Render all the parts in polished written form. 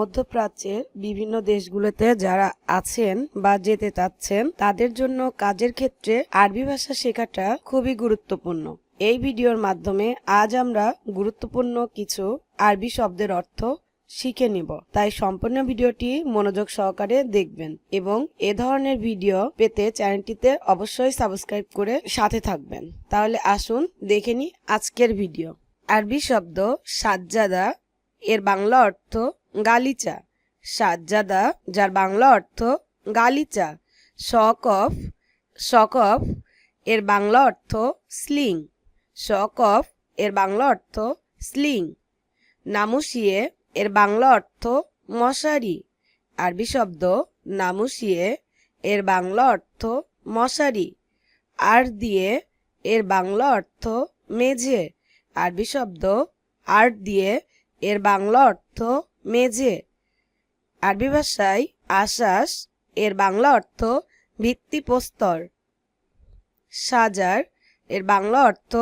মধ্যপ্রাচ্যের বিভিন্ন দেশগুলোতে যারা আছেন বা যেতে চাচ্ছেন তাদের জন্য কাজের ক্ষেত্রে আরবি ভাষা শেখাটা খুবই গুরুত্বপূর্ণ। এই ভিডিওর মাধ্যমে আজ আমরা গুরুত্বপূর্ণ কিছু আরবি শব্দের অর্থ শিখে নিব, তাই সম্পূর্ণ ভিডিওটি মনোযোগ সহকারে দেখবেন এবং এ ধরনের ভিডিও পেতে চ্যানেলটিতে অবশ্যই সাবস্ক্রাইব করে সাথে থাকবেন। তাহলে আসুন দেখে নিই আজকের ভিডিও। আরবি শব্দ সাজ্জাদা, এর বাংলা অর্থ গালিচা। সাজ্জাদা, যার বাংলা অর্থ গালিচা। শকফ, এর বাংলা অর্থ স্লিং। শকফ, এর বাংলা অর্থ স্লিং। নামুশিয়ে, এর বাংলা অর্থ মশারি। আরবি শব্দ নামুশিয়ে, এর বাংলা অর্থ মশারি। আর দিয়ে, এর বাংলা অর্থ মেঝে। আরবি শব্দ আর্ট দিয়ে, এর বাংলা অর্থ মেঝে। আরবি ভাষায় আশ্বাস, এর বাংলা অর্থ ভিত্তিপ্রস্তর। সাজার, এর বাংলা অর্থ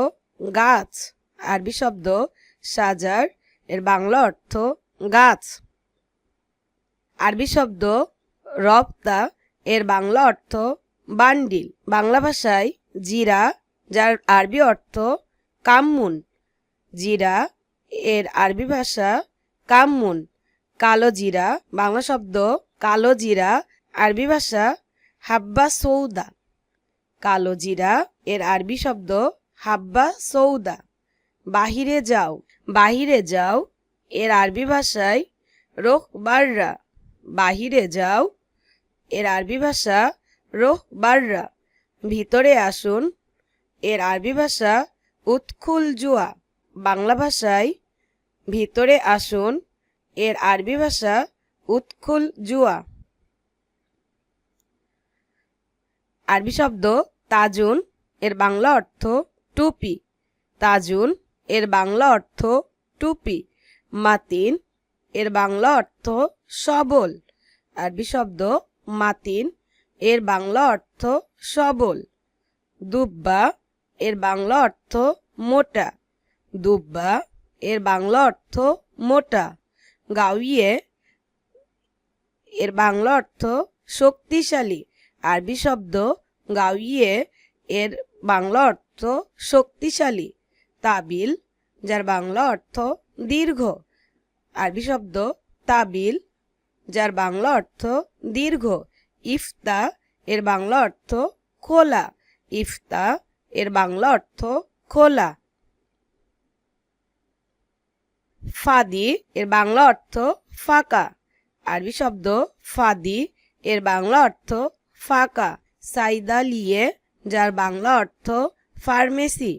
গাছ। আরবি শব্দ সাজার, এর বাংলা অর্থ গাছ। আরবি শব্দ রফতা, এর বাংলা অর্থ বান্ডিল। বাংলা ভাষায় জিরা, যার আরবি অর্থ কামমুন। জিরা, এর আরবি ভাষা কামমুন। কালো জিরা, বাংলা শব্দ কালো জিরা, আরবি ভাষা হাব্বা সৌদা। কালো জিরা, এর আরবি শব্দ হাব্বা সৌদা। বাহিরে যাও, বাহিরে যাও, এর আরবি ভাষায় রোহ বাররা। বাহিরে যাও, এর আরবি ভাষা রোহ বাররা। ভিতরে আসুন, এর আরবি ভাষা উৎখুল জুয়া। বাংলা ভাষায় ভিতরে আসুন, এর আরবি ভাষা উৎখুল জুয়া। আরবি শব্দ তাজুন, এর বাংলা অর্থ টুপি। তাজুন, এর বাংলা অর্থ টুপি। মাতিন, এর বাংলা অর্থ সবল। আরবি শব্দ মাতিন, এর বাংলা অর্থ সবল। দুব্বা, এর বাংলা অর্থ মোটা। দুব্বা, এর বাংলা অর্থ মোটা। গাউইয়ে, এর বাংলা অর্থ শক্তিশালী। আরবি শব্দ গাউইয়ে, এর বাংলা অর্থ শক্তিশালী। তাবিল, যার বাংলা অর্থ দীর্ঘ। আরবি শব্দ তাবিল, যার বাংলা অর্থ দীর্ঘ। ইফতা, এর বাংলা অর্থ খোলা। ইফতা, এর বাংলা অর্থ খোলা। ফাদি, এর বাংলা অর্থ ফাঁকা। আরবি শব্দ ফাদি, এর বাংলা অর্থ ফাঁকা। সাইদালিয়ে, যার বাংলা অর্থ ফার্মেসি।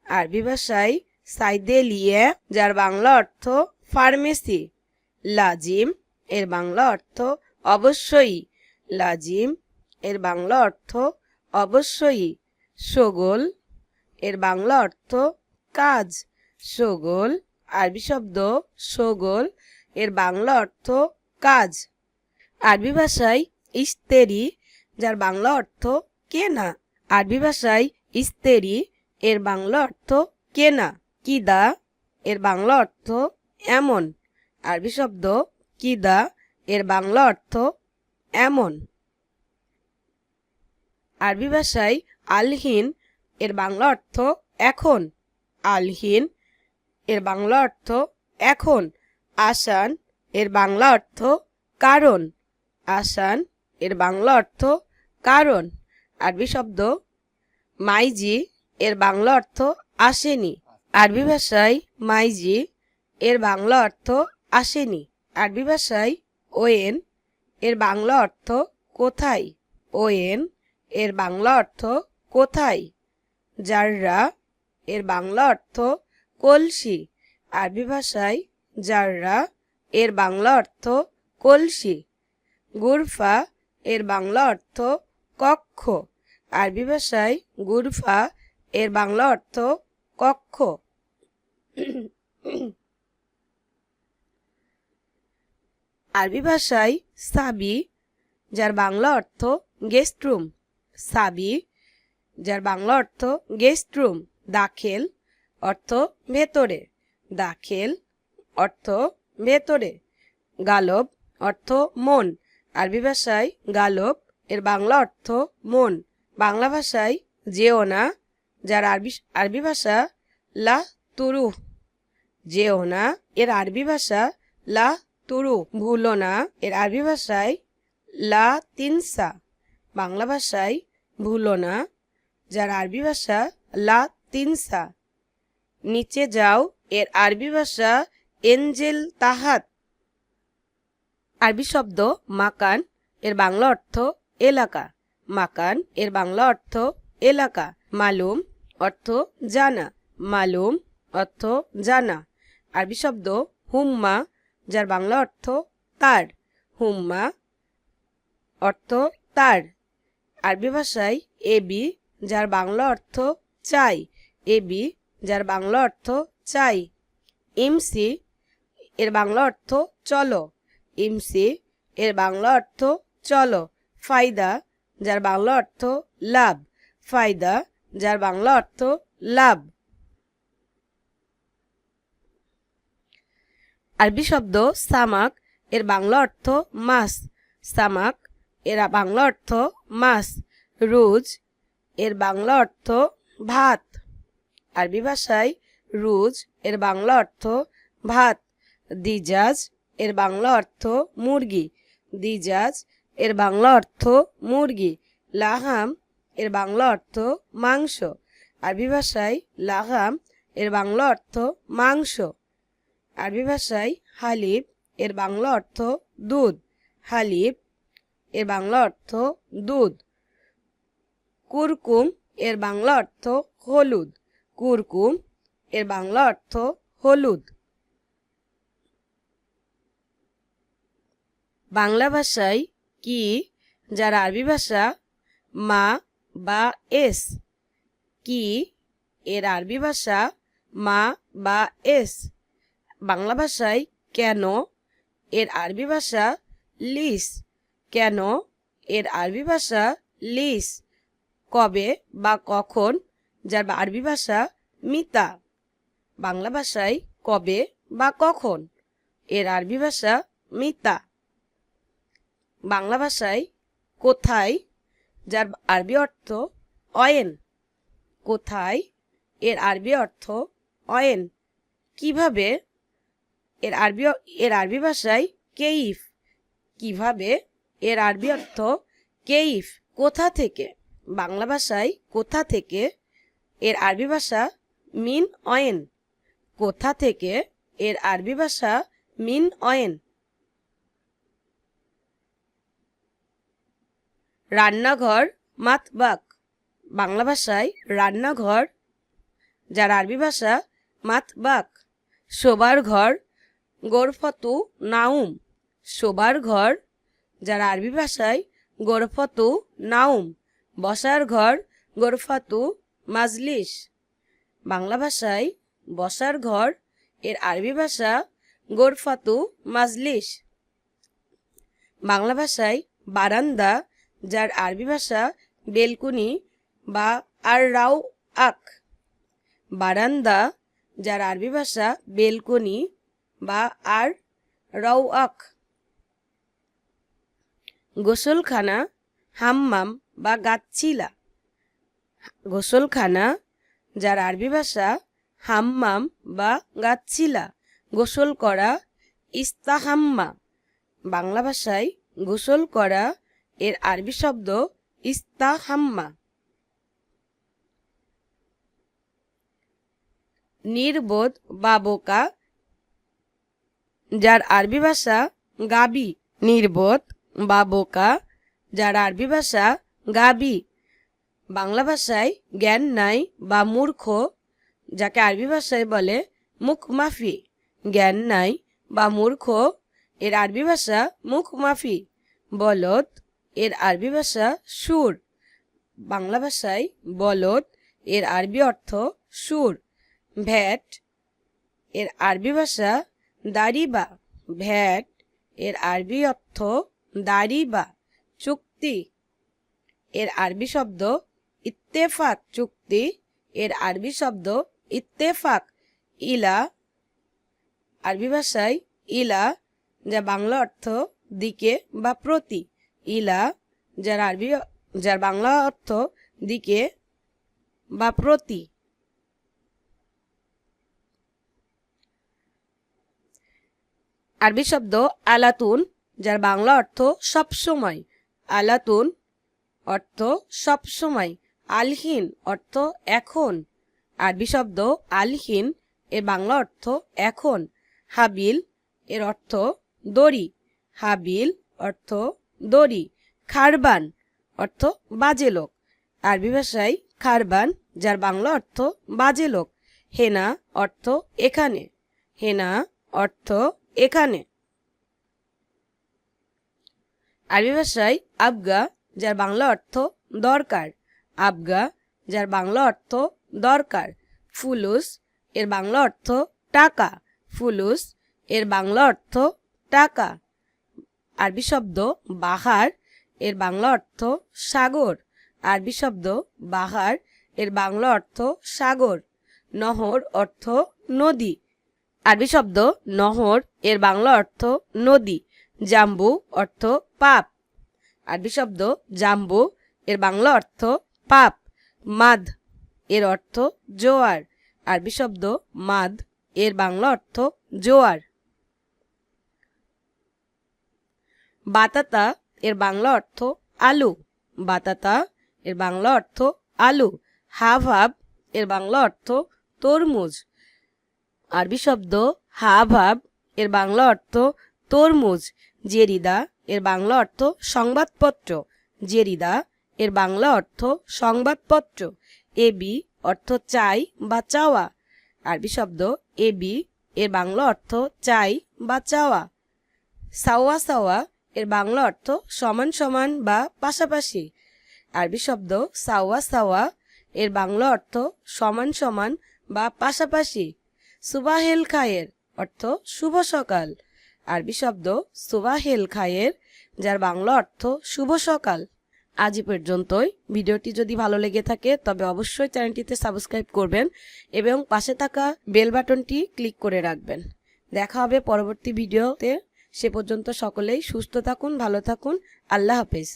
আরবি ভাষায় সাইদেলিয়ে, যার বাংলা অর্থ ফার্মেসি। লাজিম, এর বাংলা অর্থ অবশ্যই। লাজিম, এর বাংলা অর্থ অবশ্যই। শোগল, এর বাংলা অর্থ কাজ। শোগল, আরবি শব্দ শোগল, এর বাংলা অর্থ কাজ। আরবি ভাষায় ইস্তেরি, যার বাংলা অর্থ কেনা। আরবি ভাষায় ইস্তেরি, এর বাংলা অর্থ কেনা। কিদা, এর বাংলা অর্থ এমন। আরবি শব্দ কিদা, এর বাংলা অর্থ এমন। আরবি ভাষায় আলহিন, এর বাংলা অর্থ এখন। আলহিন, এর বাংলা অর্থ এখন। আসান, এর বাংলা অর্থ কারণ। আসান, এর বাংলা অর্থ কারণ। আরবি শব্দ মাইজি, এর বাংলা অর্থ আসেনি। আরবি ভাষায় মাইজি, এর বাংলা অর্থ আসেনি। আরবি ভাষায় ওয়েন, এর বাংলা অর্থ কোথায়। ওয়েন, এর বাংলা অর্থ কোথায়। জাররা, এর বাংলা অর্থ কলসি। আরবি ভাষায় জাররা, এর বাংলা অর্থ কলসি। গুরফা, এর বাংলা অর্থ কক্ষ। আরবি ভাষায় গুরফা, এর বাংলা অর্থ কক্ষ। আরবি ভাষায় সাবি, যার বাংলা অর্থ গেস্ট রুম। সাবি, যার বাংলা অর্থ গেস্ট রুম। দাখেল, অর্থ ভেতরে। দাখেল, অর্থ ভেতরে। গালব অর্থ মন। আরবি ভাষায় গালব এর বাংলা অর্থ মন। বাংলা ভাষায় যেও না, যার আরবি ভাষা লা তুরুহ। যেও না এর আরবি ভাষা লা তুরুহ। ভুলো না এর আরবি ভাষায় লা তিনসা। বাংলা ভাষায় ভুলো না, যার আরবি ভাষা লা তিনসা। নিচে যাও এর আরবি ভাষা এঞ্জেল তাহাত। আরবি শব্দ মাকান এর বাংলা অর্থ এলাকা। মাকান এর বাংলা অর্থ এলাকা। মালুম অর্থ জানা। মালুম অর্থ জানা। আরবি শব্দ হুম্মা, যার বাংলা অর্থ তার। হুম্মা অর্থ তার। আরবি ভাষায় এবি, যার বাংলা অর্থ চাই। এবি, যার বাংলা অর্থ চাই। ইমসি এর বাংলা অর্থ চলো। ইমসি এর বাংলা অর্থ চলো। ফায়দা, যার বাংলা অর্থ লাভ। ফায়দা, যার বাংলা অর্থ লাভ। আরবি শব্দ সামাক এর বাংলা অর্থ মাছ। সামাক এর বাংলা অর্থ মাছ। রুজ এর বাংলা অর্থ ভাত। আরবি ভাষায় রুজ এর বাংলা অর্থ ভাত। দিজাজ এর বাংলা অর্থ মুরগি। দিজাজ এর বাংলা অর্থ মুরগি। লাহাম এর বাংলা অর্থ মাংস। আরবি ভাষায় লাহাম এর বাংলা অর্থ মাংস। আরবি ভাষায় হালিব এর বাংলা অর্থ দুধ। হালিব এর বাংলা অর্থ দুধ। কুরকুম এর বাংলা অর্থ হলুদ। কুরকুম এর বাংলা অর্থ হলুদ। বাংলা ভাষায় কি, যার আরবি ভাষা মা বা এস। কি এর আরবি ভাষা মা বা এস। বাংলা ভাষায় কেন এর আরবি ভাষা লিস। কেন এর আরবি ভাষা লিস। কবে বা কখন, যার আরবি ভাষা মিতা। বাংলা ভাষায় কবে বা কখন এর আরবি ভাষা মিতা। বাংলা ভাষায় কোথায়, যার আরবি অর্থ অয়েন। কোথায় এর আরবি অর্থ অয়েন। কিভাবে এর আরবি ভাষায় কেইফ। কিভাবে এর আরবি অর্থ কেইফ। কোথা থেকে, বাংলা ভাষায় কোথা থেকে এর আরবি ভাষা মিন অয়েন। কোথা থেকে এর আরবি ভাষা মিন অয়েন। রান্নাঘর মাতবাক। বাংলা ভাষায় রান্নাঘর, যার আরবি ভাষা মাতবাক। শোবার ঘর গোরফতু নাউম। শোবার ঘর, যার আরবি ভাষায় গোরফতু নাউম। বসার ঘর গোরফাতু মাজলিস। বাংলা ভাষায় বসার ঘর এর আরবি ভাষা গোরফাতু মাজলিস। বাংলা ভাষায় বারান্দা, যার আরবি ভাষা বেলকুনি বা আর রাউ আক। বারান্দা, যার আরবি ভাষা বেলকুনি বা আর রাউ আক। গোসলখানা হাম্মাম বা গাচ্ছিলা। গোসলখানা, যার আরবি ভাষা হাম্মাম বা গাচ্ছিলা। গোসল করা ইস্তাহাম্মা। বাংলা ভাষায় গোসল করা এর আরবি শব্দ ইস্তাহাম্মা। নির্বোধ বা বোকা, যার আরবি ভাষা গাবি। নির্বোধ বা বোকা, যার আরবি ভাষা গাবি। বাংলা ভাষায় জ্ঞান নাই বা মূর্খ, যাকে আরবি ভাষায় বলে মুখ মাফি। জ্ঞান নাই বা মূর্খ এর আরবি ভাষা মুখ মাফি। বলদ এর আরবি ভাষা সুর। বাংলা ভাষায় বলদ এর আরবি অর্থ সুর। ভ্যাট এর আরবি ভাষা দাড়িবা। ভ্যাট এর আরবি অর্থ দাড়িবা। চুক্তি এর আরবি শব্দ ইত্তেফাক। চুক্তি এর আরবি শব্দ ইত্তেফাক। ইলা আরবি ভাষায় ইলা, যার বাংলা অর্থ দিকে বা প্রতি। ইলা যার বাংলা অর্থ দিকে বা প্রতি। আরবি শব্দ আলাতুন, যার বাংলা অর্থ সবসময়। আলাতুন অর্থ সবসময়। আলহিন অর্থ এখন। আরবি শব্দ আলহিন এর বাংলা অর্থ এখন। হাবিল এর অর্থ দড়ি। হাবিল অর্থ দড়ি। খারবান অর্থ বাজে লোক। আরবি ভাষায় খারবান, যার বাংলা অর্থ বাজে লোক। হেনা অর্থ এখানে। হেনা অর্থ এখানে। আরবি ভাষায় আবগা, যার বাংলা অর্থ দরকার। আবগা যার বাংলা অর্থ দরকার। ফুলুস এর বাংলা অর্থ টাকা। ফুলুস এর বাংলা অর্থ টাকা। আরবি শব্দ বাহার এর বাংলা অর্থ সাগর। আরবি শব্দ বাহার এর বাংলা অর্থ সাগর। নহর অর্থ নদী। আরবি শব্দ নহর এর বাংলা অর্থ নদী। জাম্বু অর্থ পাপ। আরবি শব্দ জাম্বু এর বাংলা অর্থ পাপ। মাদ এর অর্থ জোয়ার। আরবি শব্দ মাদ এর বাংলা অর্থ জোয়ার। বাতাতা এর বাংলা অর্থ আলু। বাতাতা এর বাংলা অর্থ আলু। হাবহাব এর বাংলা অর্থ তরমুজ। আরবি শব্দ হাবহাব এর বাংলা অর্থ তরমুজ। জেরিদা এর বাংলা অর্থ সংবাদপত্র। জেরিদা এর বাংলা অর্থ সংবাদপত্র। এবি অর্থ চাই বা চাওয়া। আরবি শব্দ এবি এর বাংলা অর্থ চাই বা চাওয়া। সাওয়া সাওয়া এর বাংলা অর্থ সমান সমান বা পাশাপাশি। আরবি শব্দ সাওয়া সাওয়া এর বাংলা অর্থ সমান সমান বা পাশাপাশি। সুবাহেল খায়ের অর্থ শুভ সকাল। আরবি শব্দ সুবাহেল খায়ের, যার বাংলা অর্থ শুভ সকাল। আজ পর্যন্তই। ভিডিওটি যদি ভালো লেগে থাকে তবে অবশ্যই চ্যানেলটিতে সাবস্ক্রাইব করবেন এবং পাশে থাকা বেল বাটনটি ক্লিক করে রাখবেন। দেখা হবে পরবর্তী ভিডিওতে। সে পর্যন্ত সকলেই সুস্থ থাকুন, ভালো থাকুন। আল্লাহ হাফেজ।